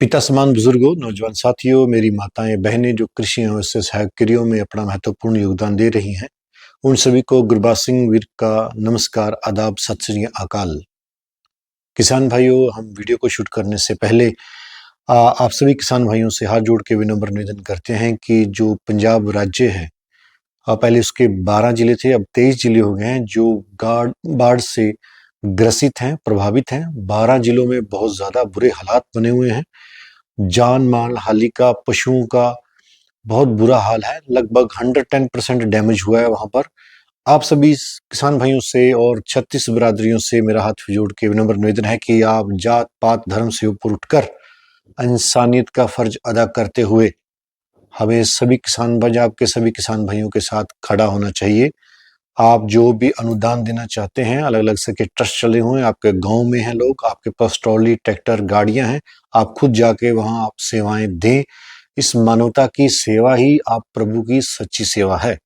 पिता समान बुजुर्गों, नौजवान साथियों, मेरी माताएं बहनें जो कृषि एवं इससे सहायक क्रियाओं में अपना महत्वपूर्ण योगदान दे रही हैं, उन सभी को गुरबाज सिंह वीर का नमस्कार, आदाब, सत श्री अकाल। किसान भाइयों, हम वीडियो को शूट करने से पहले आप सभी किसान भाइयों से हाथ जोड़ के विनम्र निवेदन करते हैं कि जो पंजाब राज्य है, पहले उसके 12 जिले थे, अब 23 जिले हो गए हैं जो बाढ़ से ग्रसित हैं, प्रभावित हैं। 12 जिलों में बहुत ज्यादा बुरे हालात बने हुए हैं। जान माल हानि का, पशुओं का बहुत बुरा हाल है। लगभग 110% डैमेज हुआ है वहां पर। आप सभी किसान भाइयों से और 36 बिरादरियों से मेरा हाथ जोड़ के विनम्र निवेदन है कि आप जात पात धर्म से ऊपर उठकर इंसानियत का फर्ज अदा करते हुए हमें सभी पंजाब के सभी किसान भाइयों के साथ खड़ा होना चाहिए। आप जो भी अनुदान देना चाहते हैं, अलग अलग से के ट्रस्ट चले हुए हैं, आपके गांव में हैं लोग, आपके पास ट्रॉली ट्रैक्टर गाड़ियां हैं, आप खुद जाके वहां आप सेवाएं दें। इस मानवता की सेवा ही आप प्रभु की सच्ची सेवा है।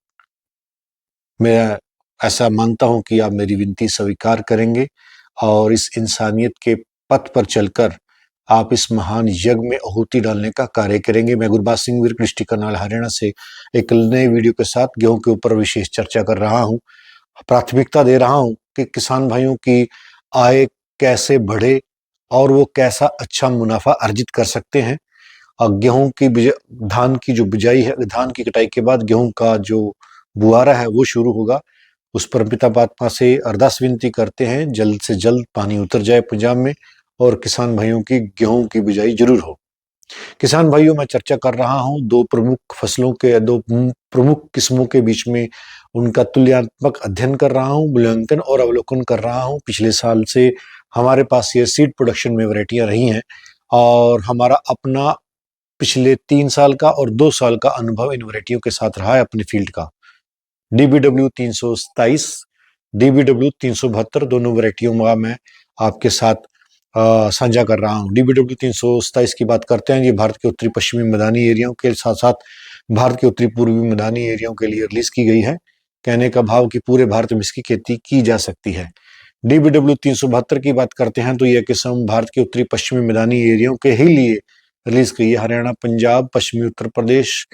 मैं ऐसा मानता हूं कि आप मेरी विनती स्वीकार करेंगे और इस इंसानियत के पथ पर चलकर आप इस महान यज्ञ में आहुति डालने का कार्य करेंगे। मैं गुरबाज सिंह वीर डिस्ट्रिक्ट करनाल हरियाणा से एक नए वीडियो के साथ गेहूं के ऊपर विशेष चर्चा कर रहा हूं। प्राथमिकता दे रहा हूं कि किसान भाइयों की आय कैसे बढ़े और वो कैसा अच्छा मुनाफा अर्जित कर सकते हैं। और गेहूं की धान की जो बिजाई है, धान की कटाई के बाद गेहूं का जो बुआरा है वो शुरू होगा। उस पर पिता परमात्मा से अरदास विनती करते हैं जल्द से जल्द पानी उतर जाए पंजाब में और किसान भाइयों की गेहूं की बिजाई जरूर हो। किसान भाइयों, मैं चर्चा कर रहा हूं दो प्रमुख फसलों के, दो प्रमुख किस्मों के बीच में उनका तुलनात्मक अध्ययन कर रहा हूं, मूल्यांकन और अवलोकन कर रहा हूं। पिछले साल से हमारे पास ये सीड प्रोडक्शन में वैरायटियां रही हैं और हमारा अपना पिछले 3 साल का और 2 साल का अनुभव इन वैरायटियों के साथ रहा है अपने फील्ड का। DBW 327, DBW 372 दोनों वैरायटियों का मैं आपके साथ साझा कर रहा हूँ। DBW 327 की बात करते हैं, ये भारत के उत्तरी पश्चिमी मैदानी एरियाओं के साथ साथ भारत के उत्तरी पूर्वी मैदानी एरियाओं के लिए रिलीज की गई है। कहने का भाव कि पूरे भारत में इसकी खेती की जा सकती है। DBW 372 की बात करते हैं तो यह किस्म भारत के उत्तरी पश्चिमी मैदानी एरियाओं के ही लिए रिलीज की है। हरियाणा, पंजाब, पश्चिमी उत्तर प्रदेश,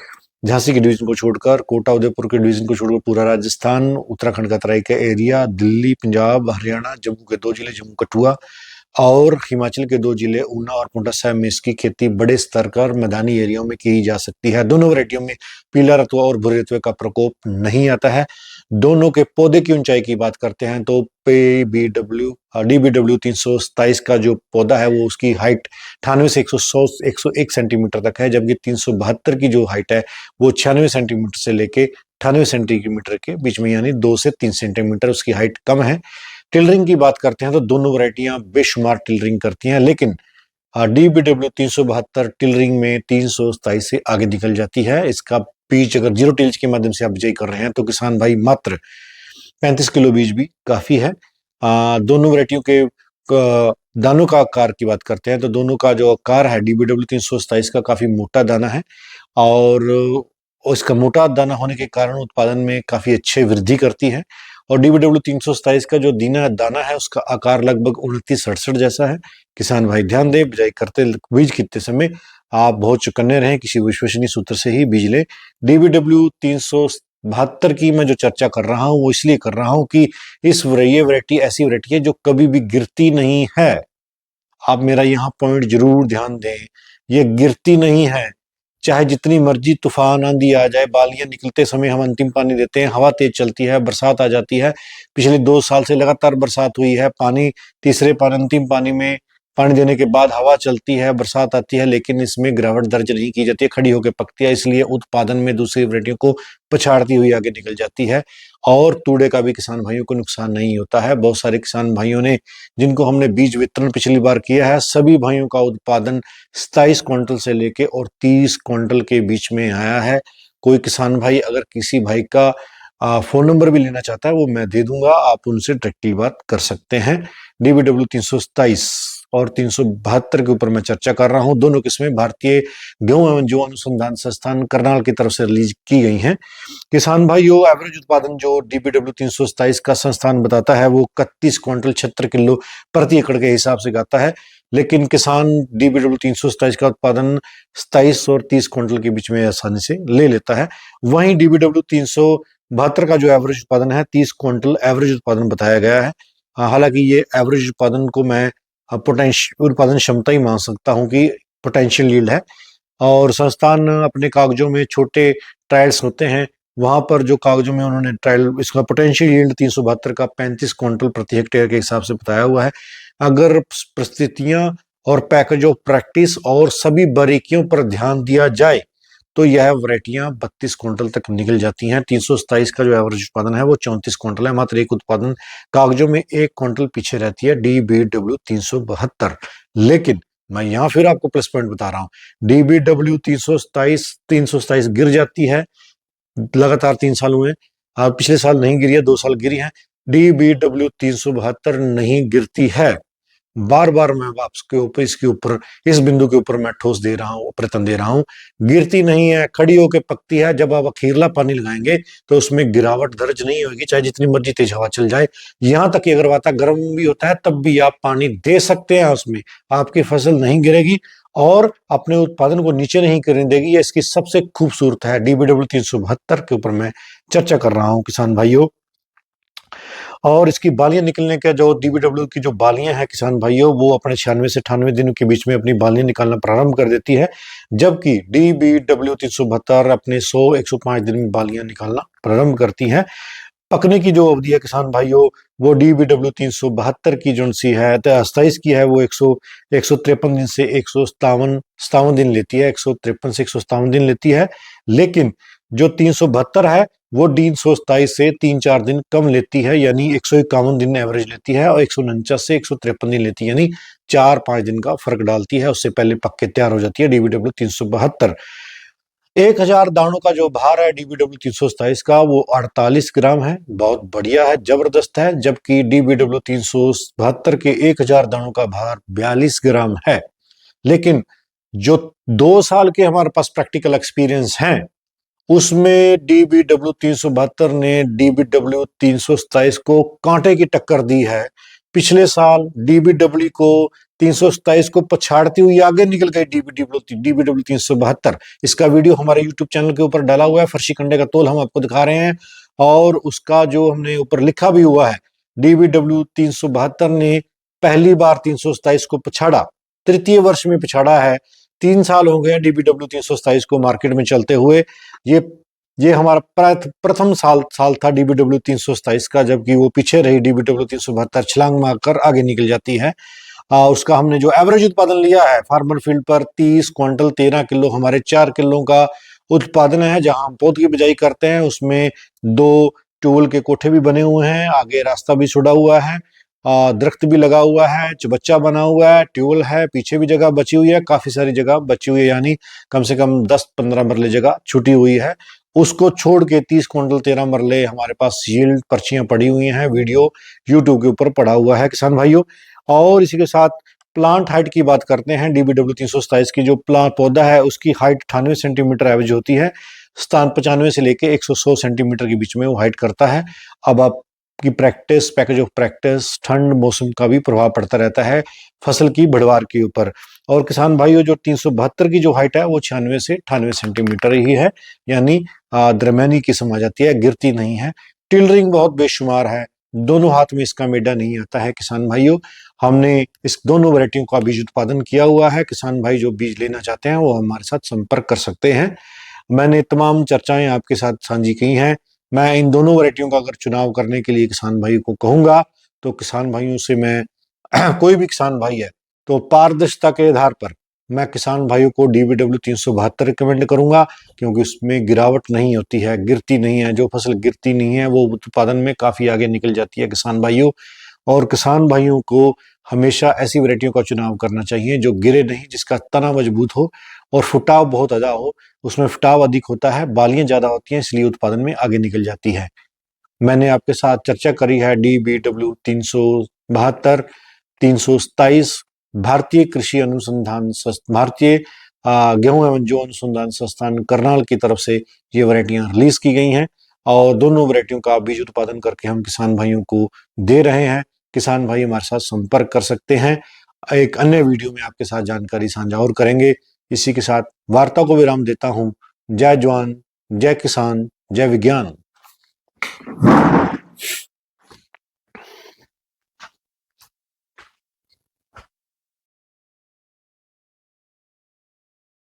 झांसी के डिवीजन को छोड़कर, कोटा उदयपुर के डिवीजन को छोड़कर पूरा राजस्थान, उत्तराखंड का तराई का एरिया, दिल्ली, पंजाब, हरियाणा, जम्मू के 2 जिले, जम्मू कठुआ, और हिमाचल के 2 जिले ऊना और पांवटा साहिब में इसकी खेती बड़े स्तर पर मैदानी एरियाओं में की जा सकती है। दोनों वैरायटियों में पीला रतुआ और भूरे रतुए का प्रकोप नहीं आता है। दोनों के पौधे की ऊंचाई की बात करते हैं तो DBW 327 का जो पौधा है वो उसकी हाइट 98 से 101 सेंटीमीटर तक है, जबकि 372 की जो हाइट है वो 96 सेंटीमीटर से लेके 98 सेंटीमीटर के बीच में, यानी 2 से 3 सेंटीमीटर उसकी हाइट कम है। टिलरिंग की बात करते हैं तो दोनों वैरायटियां बेशुमार टिलरिंग करती हैं, लेकिन DBW 372 टिलरिंग में 327 से आगे निकल जाती है। इसका बीज अगर जीरो टिल्च के माध्यम से आप बिजाई कर रहे हैं तो किसान भाई मात्र 35 किलो बीज भी काफी है। दोनों वैरायटियों के दानों का आकार की बात करते हैं तो दोनों का जो आकार है DBW 327 का काफी मोटा दाना है और उसका मोटा दाना होने के कारण उत्पादन में काफी अच्छे वृद्धि करती है। और DBW 327 का जो दाना है उसका आकार लगभग 29-68 जैसा है। किसान भाई ध्यान दें, बिजाई करते बीज कितने समय आप बहुत चौकन्ने रहें, किसी विश्वसनीय सूत्र से ही बीज लें। DBW 372 की मैं जो चर्चा कर रहा हूं वो इसलिए कर रहा हूं कि ये वैरायटी ऐसी वैरायटी है जो कभी भी गिरती नहीं है। आप मेरा यहाँ पॉइंट जरूर ध्यान दें, ये गिरती नहीं है। चाहे जितनी मर्जी तूफान आंधी आ जाए, बालियां निकलते समय हम अंतिम पानी देते हैं, हवा तेज चलती है, बरसात आ जाती है। पिछले 2 साल से लगातार बरसात हुई है, पानी तीसरे पानी अंतिम पानी में पानी देने के बाद हवा चलती है, बरसात आती है, लेकिन इसमें गिरावट दर्ज नहीं की जाती है, खड़ी होकर पकती है, इसलिए उत्पादन में दूसरी वैरायटियों को पछाड़ती हुई आगे निकल जाती है। और तूड़े का भी किसान भाइयों को नुकसान नहीं होता है। बहुत सारे किसान भाइयों ने, जिनको हमने बीज वितरण पिछली बार किया है, सभी भाइयों का उत्पादन 27 क्विंटल से लेके और 30 क्विंटल के बीच में आया है। कोई किसान भाई अगर किसी भाई का फोन नंबर भी लेना चाहता है वो मैं दे दूंगा, आप उनसे डायरेक्टली बात कर सकते हैं। DBW 327 और 372 के ऊपर मैं चर्चा कर रहा हूं। दोनों किस्में भारतीय गेहूं एवं जौ अनुसंधान संस्थान करनाल की तरफ से रिलीज की गई हैं। किसान भाइयों, एवरेज उत्पादन जो DBW 327 का संस्थान बताता है वो 31 क्विंटल 76 किलो प्रति एकड़ के हिसाब से आता है। लेकिन किसान DBW 327 का उत्पादन 27 और 30 क्विंटल के बीच में आसानी से ले लेता है। वहीं DBW 372 का जो एवरेज उत्पादन है 30 क्विंटल एवरेज उत्पादन बताया गया है। हालांकि ये एवरेज उत्पादन को मैं पोटेंशियल उत्पादन क्षमता ही मान सकता हूं कि पोटेंशियल यील्ड है। और संस्थान अपने कागजों में छोटे ट्रायल्स होते हैं, वहां पर जो कागजों में उन्होंने ट्रायल इसका पोटेंशियल यील्ड 372 का 35 क्विंटल प्रति हेक्टेयर के हिसाब से बताया हुआ है। अगर परिस्थितियां और पैकेज ऑफ प्रैक्टिस और सभी बारीकियों पर ध्यान दिया जाए तो यह वैरायटियां 32 क्विंटल तक निकल जाती हैं। 327 का जो एवरेज उत्पादन है वो 34 क्विंटल है, मात्र एक उत्पादन कागजों में 1 क्विंटल पीछे रहती है DBW 372। लेकिन मैं यहाँ फिर आपको प्लस पॉइंट बता रहा हूँ, DBW 327 गिर जाती है लगातार 3 साल हुए। पिछले साल नहीं गिरी है, 2 साल गिरी है। DBW 372 नहीं गिरती है। बार बार मैं आपके ऊपर इसके ऊपर इस बिंदु के ऊपर मैं ठोस दे रहा हूँ, प्रयत्न दे रहा हूँ। गिरती नहीं है, खड़ी होकर पकती है। जब आप अखीरला पानी लगाएंगे तो उसमें गिरावट दर्ज नहीं होगी, चाहे जितनी मर्जी तेज हवा चल जाए। यहां तक कि अगर वातावरण गर्म भी होता है तब भी आप पानी दे सकते हैं, उसमें आपकी फसल नहीं गिरेगी और अपने उत्पादन को नीचे नहीं करने देगी। ये इसकी सबसे खूबसूरत है। DBW 372 के ऊपर मैं चर्चा कर रहा हूँ किसान भाइयों। और इसकी बालियां निकलने का जो DBW की जो बालियां हैं किसान भाइयों, वो अपने 96 से 98 दिनों के बीच में अपनी बालियां निकालना प्रारंभ कर देती है, जबकि DBW 372 अपने 100-105 दिन में बालियां निकालना प्रारंभ करती हैं। पकने की जो अवधि है किसान भाइयों, वो DBW 372 की जो सी है 27 की है, वो 153 दिन से 157 दिन लेती है, 153 से 157 दिन लेती है। लेकिन जो 372 है वो 327 से 3-4 दिन कम लेती है, यानी 151 दिन एवरेज लेती है, और 149 से 153 दिन लेती है, यानी 4-5 दिन का फर्क डालती है। उससे पहले पक के तैयार हो जाती है DBW 372। 1000 दानों का जो भार है DBW 327 का वो 48 ग्राम है, बहुत बढ़िया है, जबरदस्त है। जबकि DBW 372 के 1000 दानों का भार 42 ग्राम है। लेकिन जो 2 साल के हमारे पास प्रैक्टिकल एक्सपीरियंस हैं, उसमें DBW 372 ने DBW 327 को कांटे की टक्कर दी है। पिछले साल DBW को 327 को पछाड़ती हुई आगे निकल गई DBW 372। इसका वीडियो हमारे YouTube चैनल के ऊपर डाला हुआ है, फर्शी कंडे का तोल हम आपको दिखा रहे हैं, और उसका जो हमने ऊपर लिखा भी हुआ है, DBW 372 ने पहली बार 327 को पछाड़ा, तृतीय वर्ष में पछाड़ा है। 3 साल हो गए DBW 327 को मार्केट में चलते हुए। ये ये हमारा प्रथम साल था DBW 327 का, जबकि वो पीछे रही DBW 372 छलांग मारकर आगे निकल जाती है। उसका हमने जो एवरेज उत्पादन लिया है फार्मर फील्ड पर 30 क्विंटल 13 किलो, हमारे 4 किलो का उत्पादन है। जहां हम पौध की बिजाई करते हैं उसमें 2 ट्यूबवेल के कोठे भी बने हुए हैं, आगे रास्ता भी छुड़ा हुआ है, दरख्त भी लगा हुआ है, चबच्चा बना हुआ है, ट्यूबवेल है, पीछे भी जगह बची हुई है, काफी सारी जगह बची हुई है, यानी कम से कम 10-15 मरले जगह छुटी हुई है। उसको छोड़ के 30 क्विंटल 13 मरले हमारे पास यील्ड पर्चियां पड़ी हुई हैं, वीडियो यूट्यूब के ऊपर पड़ा हुआ है किसान भाइयों। और इसी के साथ प्लांट हाइट की बात करते हैं। DBW 327 की जो प्लांट पौधा है उसकी हाइट 98 सेंटीमीटर एवरेज होती है। स्थान 95 से लेके 100 सेंटीमीटर के बीच में वो हाइट करता है। अब आपकी प्रैक्टिस, पैकेज ऑफ प्रैक्टिस, ठंड, मौसम का भी प्रभाव पड़ता रहता है फसल की बढ़वार के ऊपर। और किसान भाइयों जो 372 की जो हाइट है वो 96 से 98 सेंटीमीटर ही है, यानी दरमियानी किस्म आ जाती है, गिरती नहीं है। टिलरिंग बहुत बेशुमार है, दोनों हाथ में इसका मेडा नहीं आता है किसान भाइयों। हमने इस दोनों वैरायटियों का बीज उत्पादन किया हुआ है। किसान भाई जो बीज लेना चाहते हैं वो हमारे साथ संपर्क कर सकते हैं। मैंने तमाम चर्चाएं आपके साथ साझी की हैं। मैं इन दोनों वैरायटियों का अगर चुनाव करने के लिए किसान भाई को कहूंगा तो किसान भाइयों से मैं कोई भी किसान भाई है तो पारदर्शिता के आधार पर मैं किसान भाइयों को DBW 372 रिकमेंड करूंगा, क्योंकि उसमें गिरावट नहीं होती है, गिरती नहीं है। जो फसल गिरती नहीं है वो उत्पादन में काफी आगे निकल जाती है किसान भाइयों। और किसान भाइयों को हमेशा ऐसी वैरायटियों का चुनाव करना चाहिए जो गिरे नहीं, जिसका तना मजबूत हो और फुटाव बहुत ज्यादा हो। उसमें फुटाव अधिक होता है, बालियां ज्यादा होती हैं, इसलिए उत्पादन में आगे निकल जाती है। मैंने आपके साथ चर्चा करी है DBW 372, 327 भारतीय कृषि अनुसंधान भारतीय गेहूं एवं जौ अनुसंधान संस्थान करनाल की तरफ से ये वैरायटियां रिलीज की गई हैं, और दोनों वैरायटियों का बीज उत्पादन करके हम किसान भाइयों को दे रहे हैं। किसान भाई हमारे साथ संपर्क कर सकते हैं। एक अन्य वीडियो में आपके साथ जानकारी साझा और करेंगे। इसी के साथ वार्ता को विराम देता हूं। जय जवान, जय किसान, जय विज्ञान।